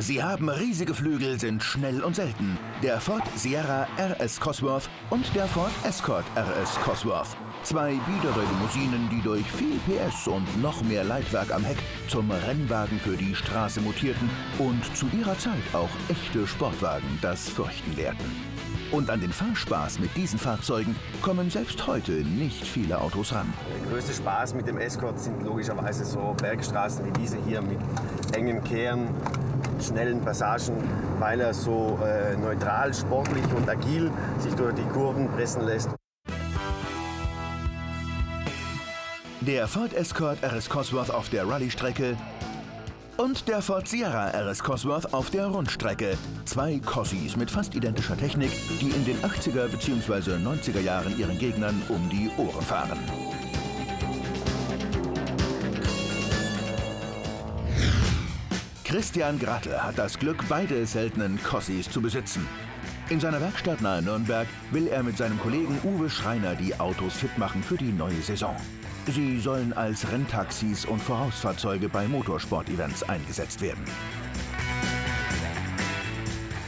Sie haben riesige Flügel, sind schnell und selten. Der Ford Sierra RS Cosworth und der Ford Escort RS Cosworth. Zwei biedere Limousinen, die durch viel PS und noch mehr Leitwerk am Heck zum Rennwagen für die Straße mutierten und zu ihrer Zeit auch echte Sportwagen das Fürchten lehrten. Und an den Fahrspaß mit diesen Fahrzeugen kommen selbst heute nicht viele Autos ran. Der größte Spaß mit dem Escort sind logischerweise so Bergstraßen wie diese hier mit engen Kehren, schnellen Passagen, weil er so neutral, sportlich und agil sich durch die Kurven pressen lässt. Der Ford Escort RS Cosworth auf der Rallye-Strecke und der Ford Sierra RS Cosworth auf der Rundstrecke. Zwei Cossis mit fast identischer Technik, die in den 80er bzw. 90er Jahren ihren Gegnern um die Ohren fahren. Christian Gratl hat das Glück, beide seltenen Cossis zu besitzen. In seiner Werkstatt nahe Nürnberg will er mit seinem Kollegen Uwe Schreiner die Autos fit machen für die neue Saison. Sie sollen als Renntaxis und Vorausfahrzeuge bei Motorsport-Events eingesetzt werden.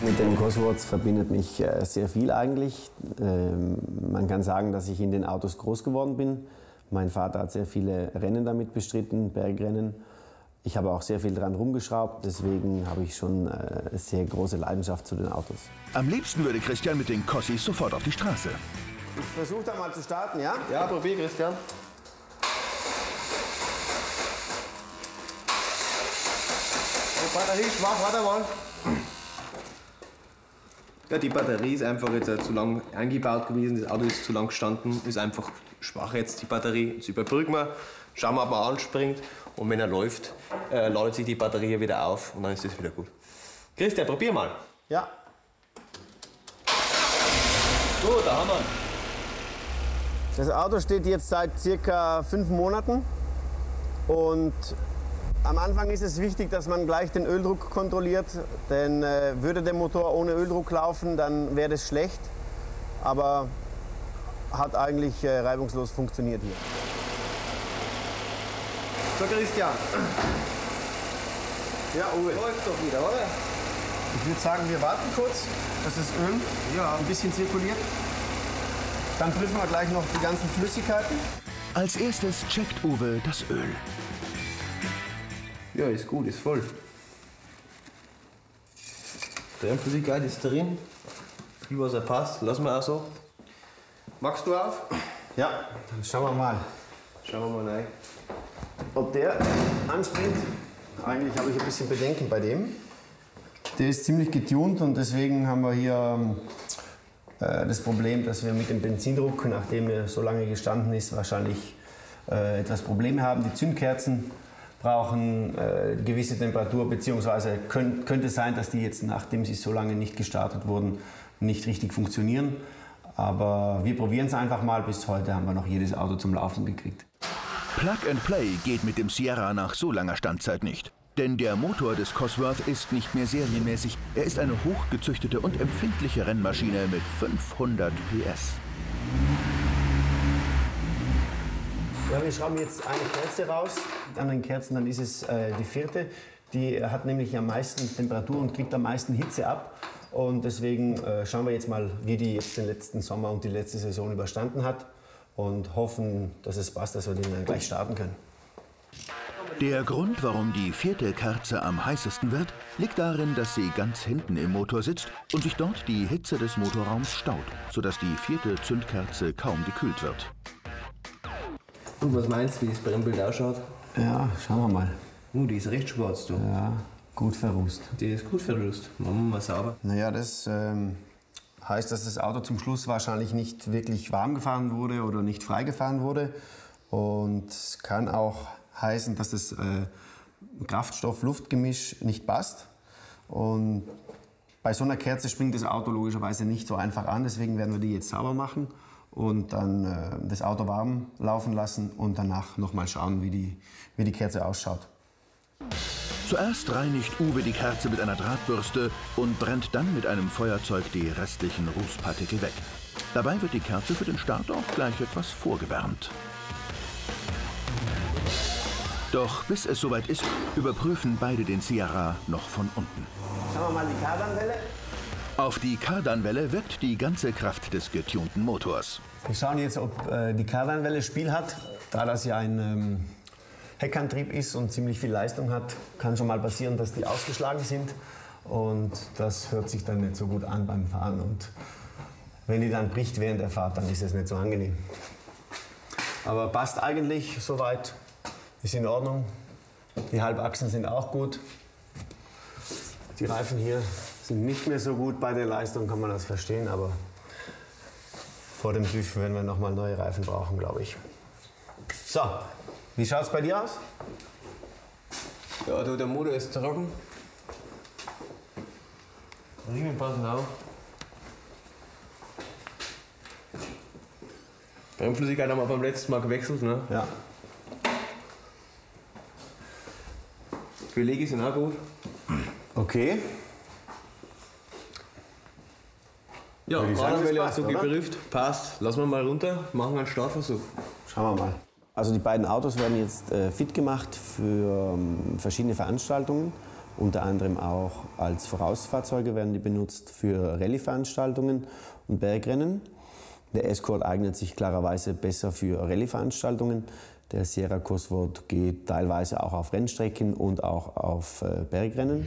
Mit den Cosworths verbindet mich sehr viel eigentlich. Man kann sagen, dass ich in den Autos groß geworden bin. Mein Vater hat sehr viele Rennen damit bestritten, Bergrennen. Ich habe auch sehr viel dran rumgeschraubt, deswegen habe ich schon eine sehr große Leidenschaft zu den Autos. Am liebsten würde Christian mit den Cossis sofort auf die Straße. Ich versuche da mal zu starten, ja? Ja, probier, Christian. Batterie schwach, warte mal. Ja, die Batterie ist einfach jetzt zu lang eingebaut gewesen, das Auto ist zu lang gestanden, ist einfach schwach jetzt die Batterie. Jetzt überbrücken wir, schauen wir, ob er anspringt und wenn er läuft, ladet sich die Batterie wieder auf und dann ist das wieder gut. Christian, probier mal. Ja. Gut, da haben wir ihn. Das Auto steht jetzt seit circa 5 Monaten und am Anfang ist es wichtig, dass man gleich den Öldruck kontrolliert, denn würde der Motor ohne Öldruck laufen, dann wäre das schlecht, aber hat eigentlich reibungslos funktioniert hier. So, Christian. Ja, Uwe. Läuft doch wieder, oder? Ich würde sagen, wir warten kurz, dass das Öl ein bisschen zirkuliert. Dann prüfen wir gleich noch die ganzen Flüssigkeiten. Als erstes checkt Uwe das Öl. Ja, ist gut, ist voll. Bremsflüssigkeit ist drin. Viel was er passt, lassen wir auch so. Machst du auf? Ja, dann schauen wir mal. Schauen wir mal rein. Ob der anspringt. Eigentlich habe ich ein bisschen Bedenken bei dem. Der ist ziemlich getunt und deswegen haben wir hier das Problem, dass wir mit dem Benzindruck, nachdem er so lange gestanden ist, wahrscheinlich etwas Probleme haben. Die Zündkerzen brauchen gewisse Temperatur, beziehungsweise könnte sein, dass die jetzt, nachdem sie so lange nicht gestartet wurden, nicht richtig funktionieren. Aber wir probieren es einfach mal. Bis heute haben wir noch jedes Auto zum Laufen gekriegt. Plug and Play geht mit dem Sierra nach so langer Standzeit nicht. Denn der Motor des Cosworth ist nicht mehr serienmäßig. Er ist eine hochgezüchtete und empfindliche Rennmaschine mit 500 PS. Ja, wir schrauben jetzt eine Kerze raus. An den Kerzen dann ist es die vierte. Die hat nämlich am meisten Temperatur und kriegt am meisten Hitze ab. Und deswegen schauen wir jetzt mal, wie die jetzt den letzten Sommer und die letzte Saison überstanden hat. Und hoffen, dass es passt, dass wir den dann gleich starten können. Der Grund, warum die vierte Kerze am heißesten wird, liegt darin, dass sie ganz hinten im Motor sitzt und sich dort die Hitze des Motorraums staut, sodass die vierte Zündkerze kaum gekühlt wird. Und was meinst du, wie das Brennbild ausschaut? Ja, schauen wir mal. Die ist recht schwarz, du. Ja, gut verrußt. Die ist gut verrußt. Machen wir mal sauber. Naja, das heißt, dass das Auto zum Schluss wahrscheinlich nicht wirklich warm gefahren wurde oder nicht frei gefahren wurde. Und es kann auch heißen, dass das Kraftstoff-Luft-Gemisch nicht passt. Und bei so einer Kerze springt das Auto logischerweise nicht so einfach an. Deswegen werden wir die jetzt sauber machen und dann das Auto warm laufen lassen und danach noch mal schauen, wie die Kerze ausschaut. Zuerst reinigt Uwe die Kerze mit einer Drahtbürste und brennt dann mit einem Feuerzeug die restlichen Rußpartikel weg. Dabei wird die Kerze für den Start auch gleich etwas vorgewärmt. Doch bis es soweit ist, überprüfen beide den Sierra noch von unten. Schauen wir mal die Kardanwelle. Auf die Kardanwelle wirkt die ganze Kraft des getunten Motors. Wir schauen jetzt, ob die Kardanwelle Spiel hat. Da das ja ein Heckantrieb ist und ziemlich viel Leistung hat, kann schon mal passieren, dass die ausgeschlagen sind. Und das hört sich dann nicht so gut an beim Fahren. Und wenn die dann bricht während der Fahrt, dann ist es nicht so angenehm. Aber passt eigentlich soweit, ist in Ordnung. Die Halbachsen sind auch gut. Die Reifen hier sind nicht mehr so gut. Bei der Leistung kann man das verstehen, aber vor dem TÜV werden wir noch mal neue Reifen brauchen, glaube ich. So, wie schaut es bei dir aus? Ja, der Motor ist trocken. Riemen passen auf. Bremsflüssigkeit haben wir beim letzten Mal gewechselt, ne? Ja. Belege sind auch gut. Okay. Ja, Würde ich sagen, das Kardanwelle hat passt, so oder? geprüft. Passt. Lassen wir mal runter, machen einen Startversuch. Schauen wir mal. Also die beiden Autos werden jetzt fit gemacht für verschiedene Veranstaltungen. Unter anderem auch als Vorausfahrzeuge werden die benutzt für Rallye-Veranstaltungen und Bergrennen. Der Escort eignet sich klarerweise besser für Rallye-Veranstaltungen. Der Sierra Cosworth geht teilweise auch auf Rennstrecken und auch auf Bergrennen.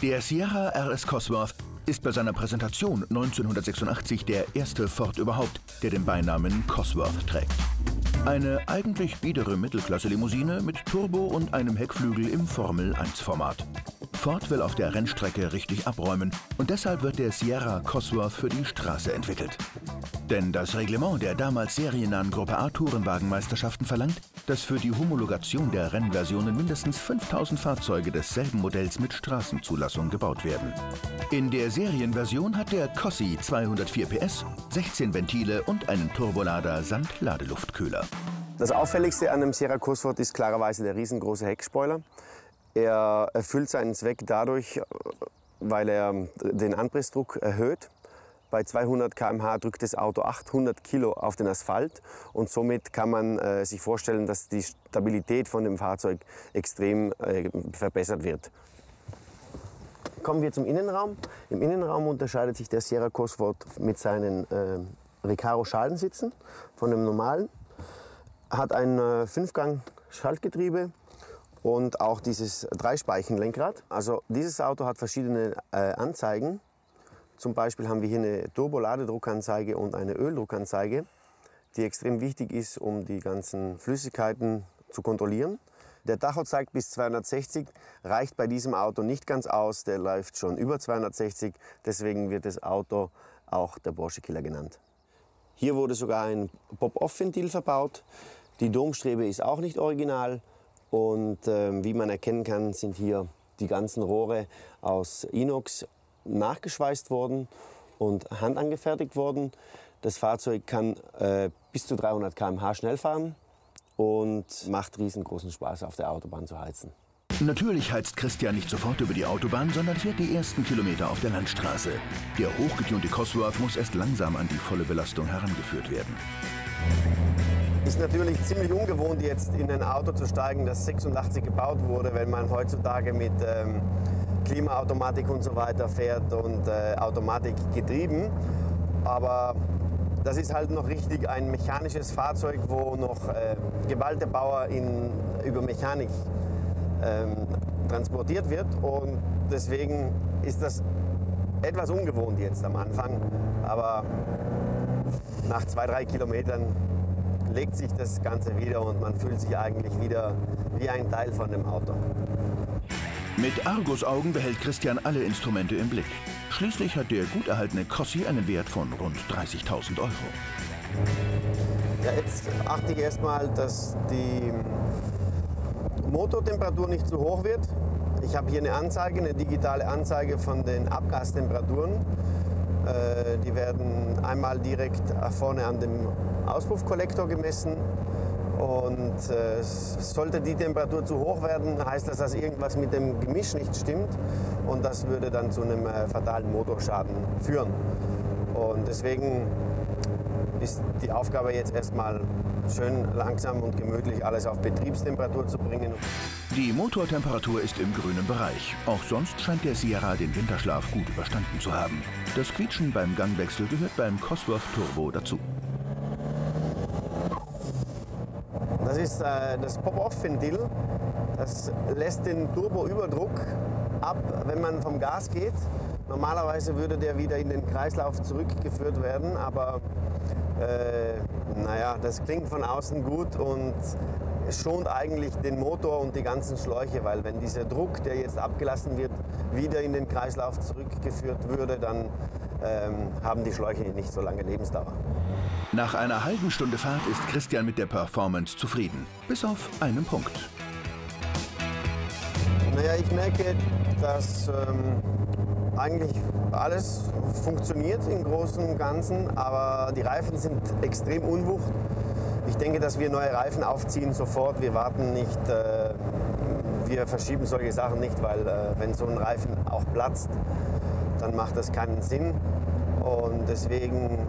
Der Sierra RS Cosworth ist bei seiner Präsentation 1986 der erste Ford überhaupt, der den Beinamen Cosworth trägt. Eine eigentlich biedere Mittelklasse-Limousine mit Turbo und einem Heckflügel im Formel-1-Format. Ford will auf der Rennstrecke richtig abräumen und deshalb wird der Sierra Cosworth für die Straße entwickelt. Denn das Reglement der damals seriennahen Gruppe A Tourenwagenmeisterschaften verlangt, dass für die Homologation der Rennversionen mindestens 5000 Fahrzeuge desselben Modells mit Straßenzulassung gebaut werden. In der Serienversion hat der Cossi 204 PS, 16 Ventile und einen Turbolader samt Ladeluftkühler. Das Auffälligste an dem Sierra Cosworth ist klarerweise der riesengroße Heckspoiler. Er erfüllt seinen Zweck dadurch, weil er den Anpressdruck erhöht. Bei 200 km/h drückt das Auto 800 Kilo auf den Asphalt und somit kann man sich vorstellen, dass die Stabilität von dem Fahrzeug extrem verbessert wird. Kommen wir zum Innenraum. Im Innenraum unterscheidet sich der Sierra Cosworth mit seinen Recaro-Schalensitzen von dem normalen. Hat ein 5-Gang-Schaltgetriebe und auch dieses 3-Speichen-Lenkrad. Also dieses Auto hat verschiedene Anzeigen. Zum Beispiel haben wir hier eine Turboladedruckanzeige und eine Öldruckanzeige, die extrem wichtig ist, um die ganzen Flüssigkeiten zu kontrollieren. Der Tacho zeigt bis 260, reicht bei diesem Auto nicht ganz aus, der läuft schon über 260, deswegen wird das Auto auch der Porsche Killer genannt. Hier wurde sogar ein Pop-Off-Ventil verbaut, die Domstrebe ist auch nicht original und wie man erkennen kann, sind hier die ganzen Rohre aus Inox nachgeschweißt worden und handangefertigt worden. Das Fahrzeug kann bis zu 300 km/h schnell fahren und macht riesengroßen Spaß, auf der Autobahn zu heizen. Natürlich heizt Christian nicht sofort über die Autobahn, sondern fährt die ersten Kilometer auf der Landstraße. Der hochgetunte Cosworth muss erst langsam an die volle Belastung herangeführt werden. Ist natürlich ziemlich ungewohnt, jetzt in ein Auto zu steigen, das 86 gebaut wurde, wenn man heutzutage mit Klimaautomatik und so weiter fährt und Automatik getrieben. Aber das ist halt noch richtig ein mechanisches Fahrzeug, wo noch geballte Power über Mechanik transportiert wird. Und deswegen ist das etwas ungewohnt jetzt am Anfang. Aber nach 2-3 Kilometern legt sich das Ganze wieder und man fühlt sich eigentlich wieder wie ein Teil von dem Auto. Mit Argusaugen behält Christian alle Instrumente im Blick. Schließlich hat der gut erhaltene Cossi einen Wert von rund 30.000 €. Ja, jetzt achte ich erstmal, dass die Motortemperatur nicht zu hoch wird. Ich habe hier eine Anzeige, eine digitale Anzeige von den Abgastemperaturen. Die werden einmal direkt vorne an dem Auspuffkollektor gemessen. Und sollte die Temperatur zu hoch werden, heißt das, dass irgendwas mit dem Gemisch nicht stimmt. Und das würde dann zu einem fatalen Motorschaden führen. Und deswegen ist die Aufgabe jetzt erstmal schön langsam und gemütlich alles auf Betriebstemperatur zu bringen. Die Motortemperatur ist im grünen Bereich. Auch sonst scheint der Sierra den Winterschlaf gut überstanden zu haben. Das Quietschen beim Gangwechsel gehört beim Cosworth Turbo dazu. Das ist das Pop-Off-Ventil. Das lässt den Turboüberdruck ab, wenn man vom Gas geht. Normalerweise würde der wieder in den Kreislauf zurückgeführt werden, aber naja, das klingt von außen gut und es schont eigentlich den Motor und die ganzen Schläuche, weil wenn dieser Druck, der jetzt abgelassen wird, wieder in den Kreislauf zurückgeführt würde, dann haben die Schläuche nicht so lange Lebensdauer. Nach einer halben Stunde Fahrt ist Christian mit der Performance zufrieden, bis auf einen Punkt. Naja, ich merke, dass eigentlich alles funktioniert im Großen und Ganzen, aber die Reifen sind extrem unwucht. Ich denke, dass wir neue Reifen aufziehen sofort. Wir warten nicht, wir verschieben solche Sachen nicht, weil wenn so ein Reifen auch platzt, dann macht das keinen Sinn. Und deswegen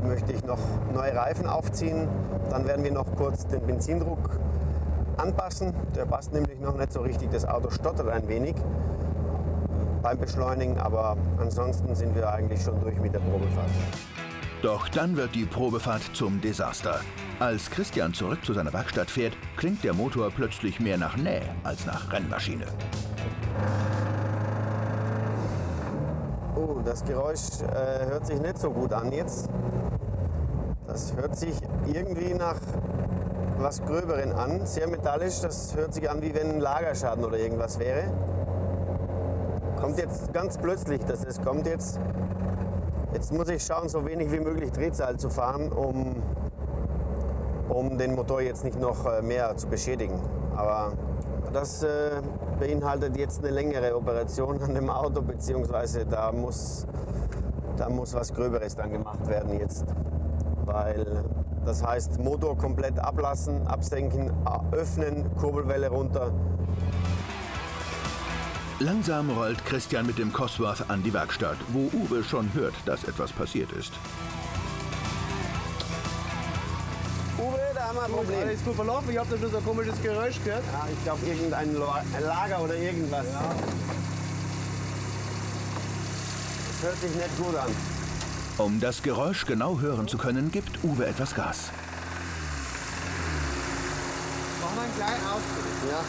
möchte ich noch neue Reifen aufziehen. Dann werden wir noch kurz den Benzindruck anpassen. Der passt nämlich noch nicht so richtig. Das Auto stottert ein wenig beim Beschleunigen, aber ansonsten sind wir eigentlich schon durch mit der Probefahrt. Doch dann wird die Probefahrt zum Desaster. Als Christian zurück zu seiner Werkstatt fährt, klingt der Motor plötzlich mehr nach Näh als nach Rennmaschine. Oh, das Geräusch hört sich nicht so gut an jetzt. Das hört sich irgendwie nach was Gröberen an, sehr metallisch. Das hört sich an, wie wenn ein Lagerschaden oder irgendwas wäre. Kommt jetzt ganz plötzlich, das kommt jetzt. Jetzt muss ich schauen, so wenig wie möglich Drehzahl zu fahren, um den Motor jetzt nicht noch mehr zu beschädigen. Aber das beinhaltet jetzt eine längere Operation an dem Auto, beziehungsweise da muss was Gröberes dann gemacht werden jetzt. Weil das heißt, Motor komplett ablassen, absenken, öffnen, Kurbelwelle runter. Langsam rollt Christian mit dem Cosworth an die Werkstatt, wo Uwe schon hört, dass etwas passiert ist. Uwe, da haben wir ein Problem. Alles gut verlaufen, ich habe da bloß ein komisches Geräusch gehört. Ja, ich glaube, irgendein Lager oder irgendwas. Ja. Das hört sich nicht gut an. Um das Geräusch genau hören zu können, gibt Uwe etwas Gas. Machen wir einen kleinen Ausflug. Ja.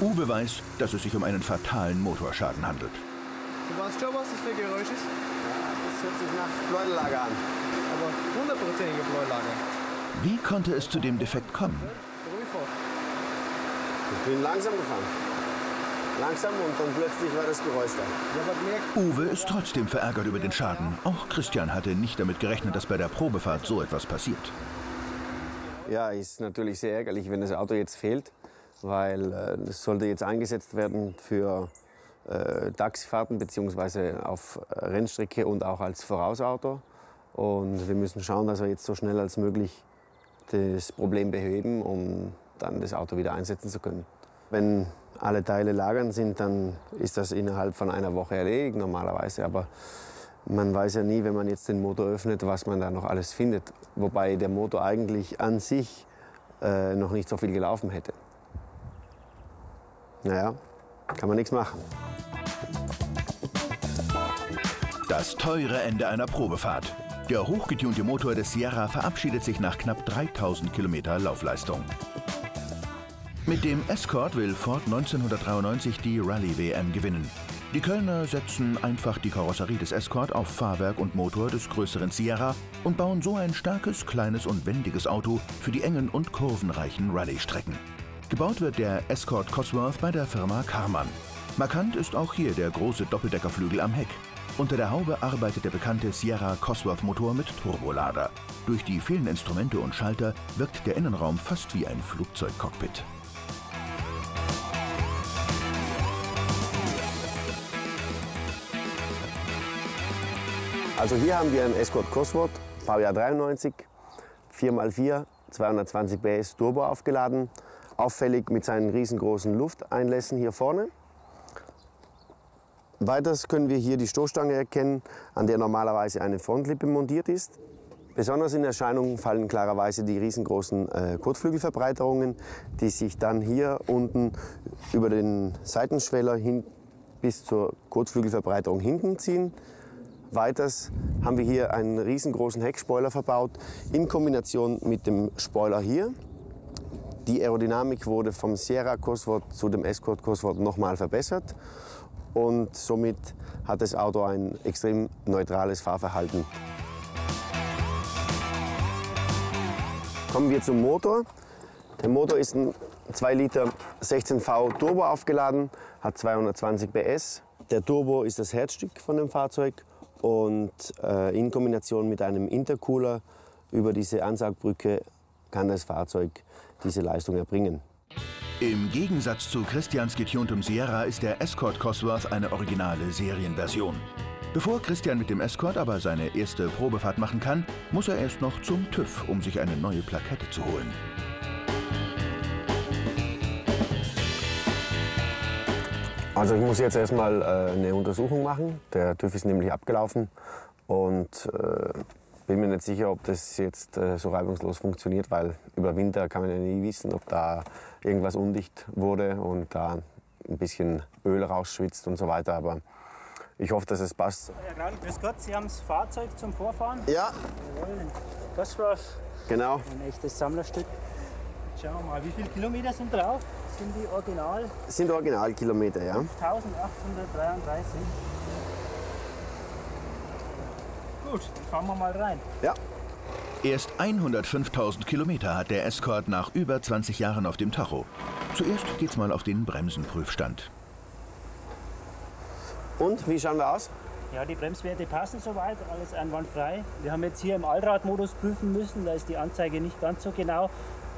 Uwe weiß, dass es sich um einen fatalen Motorschaden handelt. Du weißt schon, was das für ein Geräusch ist? Ja, das hört sich nach Bläulager an. Aber 100%iger Bläulager. Wie konnte es zu dem Defekt kommen? Ruhig fort. Ich bin langsam gefahren. Langsam und dann plötzlich war das Geräusch da. Uwe ist trotzdem verärgert über den Schaden. Auch Christian hatte nicht damit gerechnet, dass bei der Probefahrt so etwas passiert. Ja, ist natürlich sehr ärgerlich, wenn das Auto jetzt fehlt, weil es sollte jetzt eingesetzt werden für Taxifahrten bzw. auf Rennstrecke und auch als Vorausauto. Und wir müssen schauen, dass wir jetzt so schnell als möglich das Problem beheben, um dann das Auto wieder einsetzen zu können. Wenn alle Teile lagern sind, dann ist das innerhalb von einer Woche erledigt normalerweise. Aber man weiß ja nie, wenn man jetzt den Motor öffnet, was man da noch alles findet. Wobei der Motor eigentlich an sich noch nicht so viel gelaufen hätte. Naja, kann man nichts machen. Das teure Ende einer Probefahrt. Der hochgetunte Motor des Sierra verabschiedet sich nach knapp 3000 Kilometer Laufleistung. Mit dem Escort will Ford 1993 die Rallye-WM gewinnen. Die Kölner setzen einfach die Karosserie des Escort auf Fahrwerk und Motor des größeren Sierra und bauen so ein starkes, kleines und wendiges Auto für die engen und kurvenreichen Rallye-Strecken. Gebaut wird der Escort Cosworth bei der Firma Karmann. Markant ist auch hier der große Doppeldeckerflügel am Heck. Unter der Haube arbeitet der bekannte Sierra Cosworth-Motor mit Turbolader. Durch die vielen Instrumente und Schalter wirkt der Innenraum fast wie ein Flugzeugcockpit. Also hier haben wir einen Escort Cosworth, Baujahr 93, 4x4, 220 PS Turbo aufgeladen. Auffällig mit seinen riesengroßen Lufteinlässen hier vorne. Weiters können wir hier die Stoßstange erkennen, an der normalerweise eine Frontlippe montiert ist. Besonders in Erscheinung fallen klarerweise die riesengroßen Kotflügelverbreiterungen, die sich dann hier unten über den Seitenschweller hin bis zur Kotflügelverbreiterung hinten ziehen. Weiters haben wir hier einen riesengroßen Heckspoiler verbaut in Kombination mit dem Spoiler hier. Die Aerodynamik wurde vom Sierra Cosworth zu dem Escort Cosworth nochmal verbessert und somit hat das Auto ein extrem neutrales Fahrverhalten. Kommen wir zum Motor. Der Motor ist ein 2 Liter 16V Turbo aufgeladen, hat 220 PS. Der Turbo ist das Herzstück von dem Fahrzeug und in Kombination mit einem Intercooler über diese Ansaugbrücke kann das Fahrzeug diese Leistung erbringen. Im Gegensatz zu Christians getuntem Sierra ist der Escort Cosworth eine originale Serienversion. Bevor Christian mit dem Escort aber seine erste Probefahrt machen kann, muss er erst noch zum TÜV, um sich eine neue Plakette zu holen. Also ich muss jetzt erstmal eine Untersuchung machen. Der TÜV ist nämlich abgelaufen und bin mir nicht sicher, ob das jetzt so reibungslos funktioniert, weil über Winter kann man ja nie wissen, ob da irgendwas undicht wurde und da ein bisschen Öl rausschwitzt und so weiter. Aber ich hoffe, dass es passt. Herr Grant, grüß Gott, Sie haben das Fahrzeug zum Vorfahren? Ja. Jawohl, ein Cosworth. Genau. Ein echtes Sammlerstück. Schauen wir mal, wie viele Kilometer sind drauf? Sind die original? Das sind Originalkilometer, ja. 1833. Gut, dann fahren wir mal rein. Ja. Erst 105.000 Kilometer hat der Escort nach über 20 Jahren auf dem Tacho. Zuerst geht's mal auf den Bremsenprüfstand. Und, wie schauen wir aus? Ja, die Bremswerte passen soweit, alles einwandfrei. Wir haben jetzt hier im Allradmodus prüfen müssen, da ist die Anzeige nicht ganz so genau.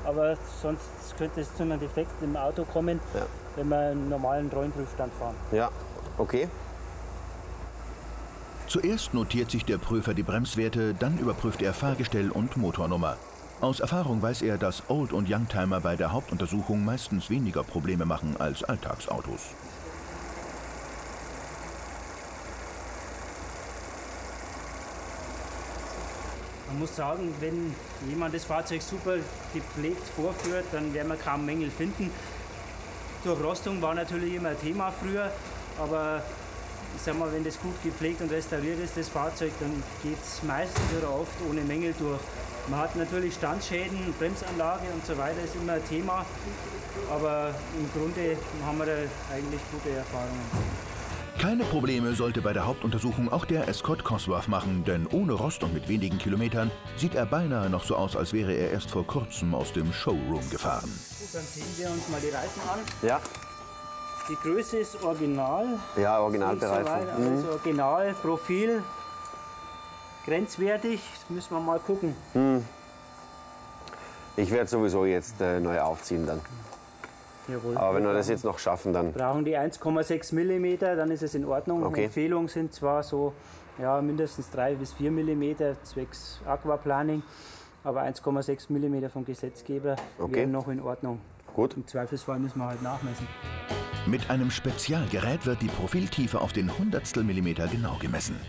Aber sonst könnte es zu einem Defekt im Auto kommen, ja, wenn wir einen normalen Rollenprüfstand fahren. Ja, okay. Zuerst notiert sich der Prüfer die Bremswerte, dann überprüft er Fahrgestell und Motornummer. Aus Erfahrung weiß er, dass Old- und Youngtimer bei der Hauptuntersuchung meistens weniger Probleme machen als Alltagsautos. Man muss sagen, wenn jemand das Fahrzeug super gepflegt vorführt, dann werden wir kaum Mängel finden. Durchrostung war natürlich immer ein Thema früher, aber ich sag mal, wenn das gut gepflegt und restauriert ist, das Fahrzeug, dann geht es meistens oder oft ohne Mängel durch. Man hat natürlich Standschäden, Bremsanlage und so weiter, ist immer ein Thema, aber im Grunde haben wir da eigentlich gute Erfahrungen. Keine Probleme sollte bei der Hauptuntersuchung auch der Escort Cosworth machen, denn ohne Rost und mit wenigen Kilometern sieht er beinahe noch so aus, als wäre er erst vor kurzem aus dem Showroom gefahren. Gut, dann sehen wir uns mal die Reifen an. Ja. Die Größe ist original. Ja, Originalbereifung. Also Original, Profil, grenzwertig, das müssen wir mal gucken. Ich werde sowieso jetzt neu aufziehen dann. Jawohl. Aber wenn wir das jetzt noch schaffen, dann... Brauchen die 1,6 mm, dann ist es in Ordnung. Okay. Empfehlungen sind zwar so ja, mindestens 3 bis 4 mm zwecks Aquaplaning, aber 1,6 mm vom Gesetzgeber wären noch in Ordnung. Gut. Im Zweifelsfall müssen wir halt nachmessen. Mit einem Spezialgerät wird die Profiltiefe auf den Hundertstel Millimeter genau gemessen.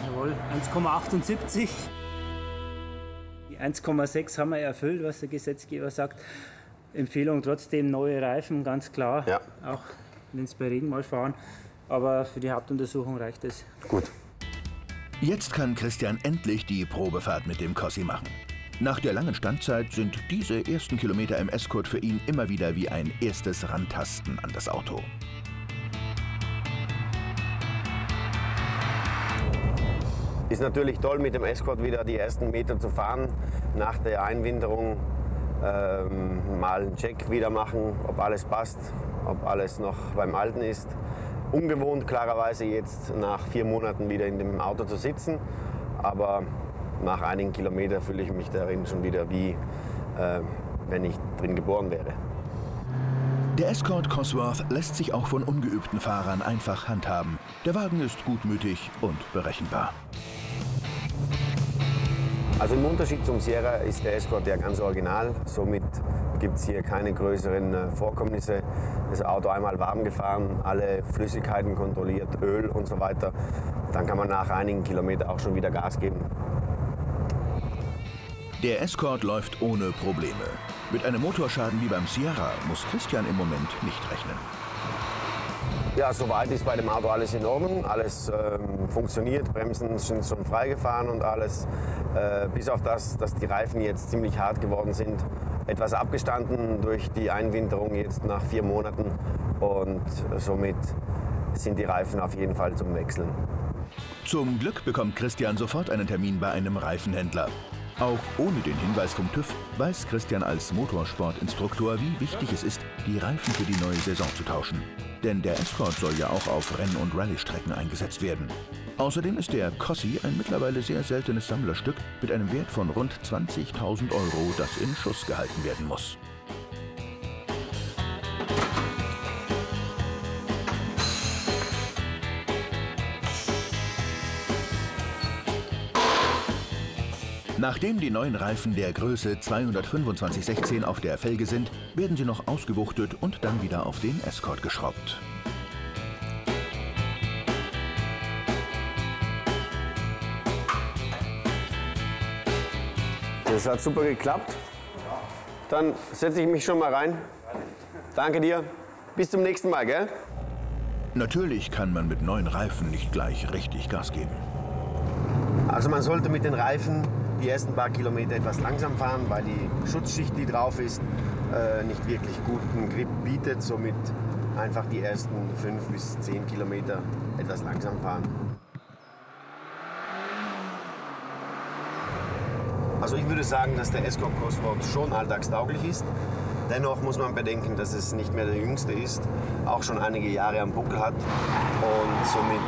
Jawohl, 1,78. Die 1,6 haben wir erfüllt, was der Gesetzgeber sagt. Empfehlung trotzdem neue Reifen, ganz klar. Ja. Auch wenn es bei Regen mal fahren. Aber für die Hauptuntersuchung reicht es. Gut. Jetzt kann Christian endlich die Probefahrt mit dem Cossi machen. Nach der langen Standzeit sind diese ersten Kilometer im Escort für ihn immer wieder wie ein erstes Rantasten an das Auto. Ist natürlich toll, mit dem Escort wieder die ersten Meter zu fahren. Nach der Einwinterung mal einen Check wieder machen, ob alles passt, ob alles noch beim Alten ist. Ungewohnt klarerweise jetzt nach 4 Monaten wieder in dem Auto zu sitzen, aber nach einigen Kilometern fühle ich mich darin schon wieder wie wenn ich drin geboren wäre. Der Escort Cosworth lässt sich auch von ungeübten Fahrern einfach handhaben. Der Wagen ist gutmütig und berechenbar. Also im Unterschied zum Sierra ist der Escort ja ganz original. Somit gibt es hier keine größeren Vorkommnisse. Das Auto einmal warm gefahren, alle Flüssigkeiten kontrolliert, Öl und so weiter. Dann kann man nach einigen Kilometern auch schon wieder Gas geben. Der Escort läuft ohne Probleme. Mit einem Motorschaden wie beim Sierra muss Christian im Moment nicht rechnen. Ja, soweit ist bei dem Auto alles in Ordnung, alles funktioniert, Bremsen sind schon freigefahren und alles. Bis auf das, dass die Reifen jetzt ziemlich hart geworden sind. Etwas abgestanden durch die Einwinterung jetzt nach 4 Monaten und somit sind die Reifen auf jeden Fall zum Wechseln. Zum Glück bekommt Christian sofort einen Termin bei einem Reifenhändler. Auch ohne den Hinweis vom TÜV weiß Christian als Motorsportinstruktor, wie wichtig es ist, die Reifen für die neue Saison zu tauschen. Denn der Escort soll ja auch auf Renn- und Rallye-Strecken eingesetzt werden. Außerdem ist der Cossi ein mittlerweile sehr seltenes Sammlerstück mit einem Wert von rund 20.000 €, das in Schuss gehalten werden muss. Nachdem die neuen Reifen der Größe 225/16 auf der Felge sind, werden sie noch ausgewuchtet und dann wieder auf den Escort geschraubt. Das hat super geklappt. Dann setze ich mich schon mal rein. Danke dir. Bis zum nächsten Mal, gell? Natürlich kann man mit neuen Reifen nicht gleich richtig Gas geben. Also man sollte mit den Reifen die ersten paar Kilometer etwas langsam fahren, weil die Schutzschicht, die drauf ist, nicht wirklich guten Grip bietet. Somit einfach die ersten 5 bis 10 Kilometer etwas langsam fahren. Also ich würde sagen, dass der Escort Cosworth schon alltagstauglich ist. Dennoch muss man bedenken, dass es nicht mehr der jüngste ist, auch schon einige Jahre am Buckel hat und somit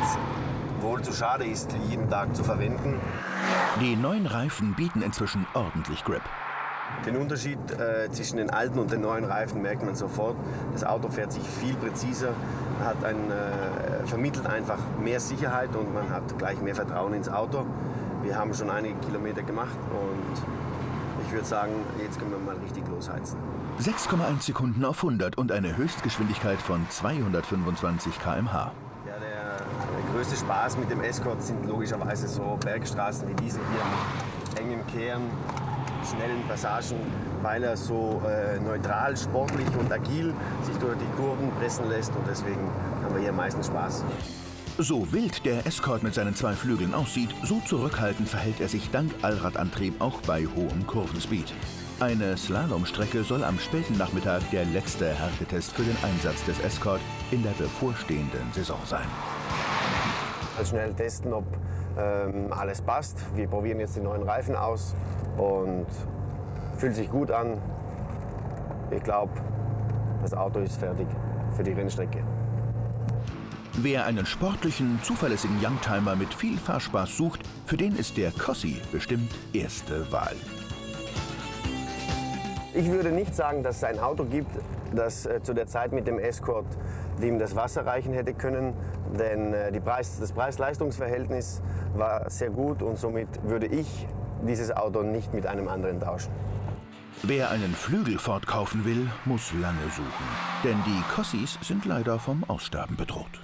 wohl zu schade ist, jeden Tag zu verwenden. Die neuen Reifen bieten inzwischen ordentlich Grip. Den Unterschied zwischen den alten und den neuen Reifen merkt man sofort. Das Auto fährt sich viel präziser, vermittelt einfach mehr Sicherheit und man hat gleich mehr Vertrauen ins Auto. Wir haben schon einige Kilometer gemacht und ich würde sagen, jetzt können wir mal richtig losheizen. 6,1 Sekunden auf 100 und eine Höchstgeschwindigkeit von 225 km/h. Ja, der größte Spaß mit dem Escort sind logischerweise so Bergstraßen wie diese hier, engen Kehren, schnellen Passagen, weil er so neutral, sportlich und agil sich durch die Kurven pressen lässt und deswegen haben wir hier am meisten Spaß. So wild der Escort mit seinen 2 Flügeln aussieht, so zurückhaltend verhält er sich dank Allradantrieb auch bei hohem Kurvenspeed. Eine Slalomstrecke soll am späten Nachmittag der letzte Härtetest für den Einsatz des Escort in der bevorstehenden Saison sein. Schnell testen, ob alles passt. Wir probieren jetzt die neuen Reifen aus und fühlt sich gut an. Ich glaube, das Auto ist fertig für die Rennstrecke. Wer einen sportlichen, zuverlässigen Youngtimer mit viel Fahrspaß sucht, für den ist der Cossi bestimmt erste Wahl. Ich würde nicht sagen, dass es ein Auto gibt, das zu der Zeit mit dem Escort dem das Wasser reichen hätte können, denn das Preis-Leistungs-Verhältnis war sehr gut und somit würde ich dieses Auto nicht mit einem anderen tauschen. Wer einen Flügelford kaufen will, muss lange suchen, denn die Cossis sind leider vom Aussterben bedroht.